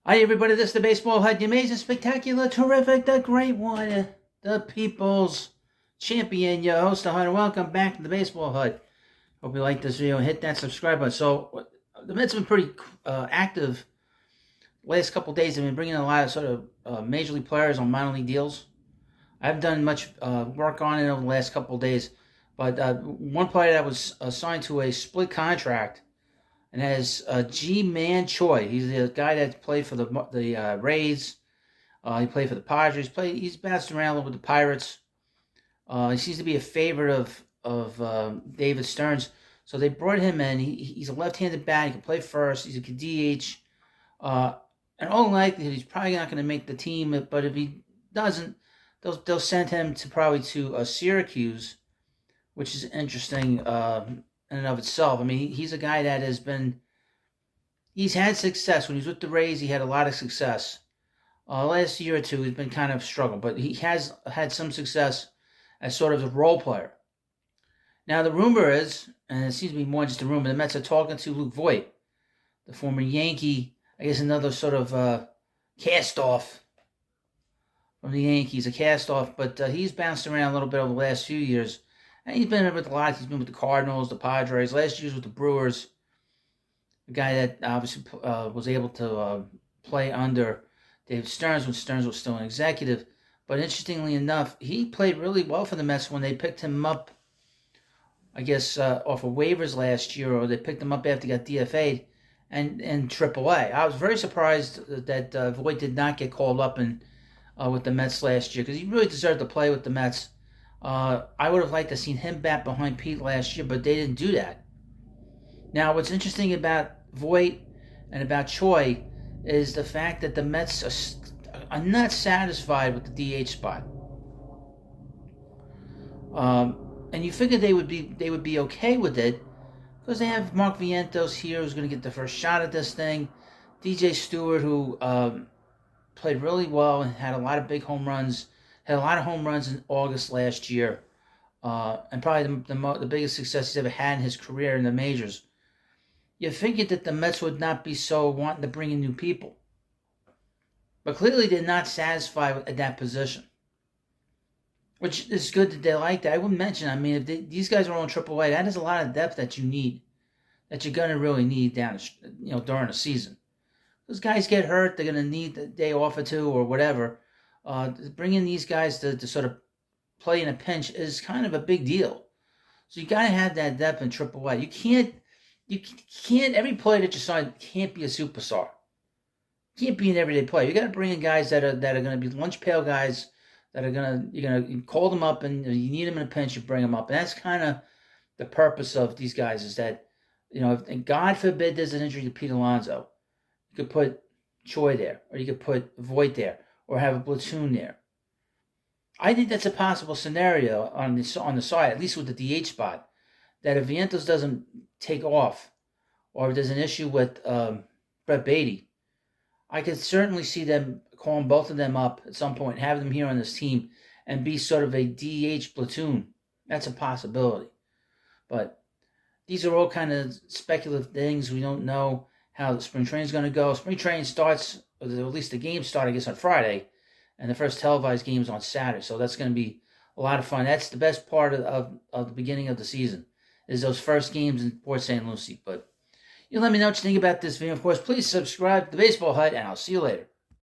Hi, everybody. This is the Baseball Hut, the amazing, spectacular, terrific, the great one, the people's champion, your host, the Hut, and welcome back to the Baseball Hut. Hope you like this video. Hit that subscribe button. So, the Mets have been pretty active last couple days. They've been bringing a lot of sort of major league players on minor league deals. I haven't done much work on it over the last couple days, but one player that was assigned to a split contract and has G-Man Choy. He's the guy that played for the Rays. He played for the Padres. He's bounced around with the Pirates. He seems to be a favorite of David Stearns. So they brought him in. He's a left-handed bat. He can play first. He's a DH. In all likelihood, he's probably not going to make the team. But if he doesn't, they'll send him to Syracuse, which is interesting in and of itself. I mean, he's a guy that he's had success. When he was with the Rays, he had a lot of success. Last year or two, he's been kind of struggling, but he has had some success as sort of a role player. Now, the rumor is, and it seems to be more just a rumor, the Mets are talking to Luke Voit, the former Yankee, I guess another sort of cast-off from the Yankees, a cast-off, but he's bounced around a little bit over the last few years. And he's been with a lot. He's been with the Cardinals, the Padres. Last year was with the Brewers. A guy that obviously was able to play under David Stearns when Stearns was still an executive. But interestingly enough, he played really well for the Mets when they picked him up, I guess, off of waivers last year, or they picked him up after he got DFA'd and in AAA. I was very surprised that Voit did not get called up with the Mets last year because he really deserved to play with the Mets. I would have liked to have seen him bat behind Pete last year, but they didn't do that. Now, what's interesting about Voit and about Choy is the fact that the Mets are not satisfied with the DH spot. And you figured they would be okay with it because they have Mark Vientos here who's going to get the first shot at this thing. DJ Stewart, who played really well and had a lot of big home runs. Had a lot of home runs in August last year, and probably the biggest success he's ever had in his career in the majors. You figured that the Mets would not be so wanting to bring in new people. But clearly they're not satisfied at that position, which is good that they like that. I would mention, I mean, if these guys are on AAA, that is a lot of depth that you need, that you're going to really need during the season. Those guys get hurt, they're going to need a day off or two or whatever. Bringing these guys to sort of play in a pinch is kind of a big deal. So you got to have that depth in AAA. You can't. Every player that you sign can't be a superstar. Can't be an everyday player. You got to bring in guys that are going to be lunch pail guys that are you're gonna call them up and you need them in a pinch, you bring them up, and that's kind of the purpose of these guys. Is that if God forbid there's an injury to Pete Alonso, you could put Choy there, or you could put Voit there, or have a platoon there. I think that's a possible scenario on the side, at least with the DH spot, that if Vientos doesn't take off, or if there's an issue with Brett Beatty, I could certainly see them calling both of them up at some point, have them here on this team, and be sort of a DH platoon. That's a possibility. But these are all kind of speculative things. We don't know how the spring training is going to go. Spring training starts, or at least the games start, I guess, on Friday, and the first televised game is on Saturday. So that's going to be a lot of fun. That's the best part of the beginning of the season, is those first games in Port St. Lucie. But you let me know what you think about this video. Of course, please subscribe to the Baseball Hut, and I'll see you later.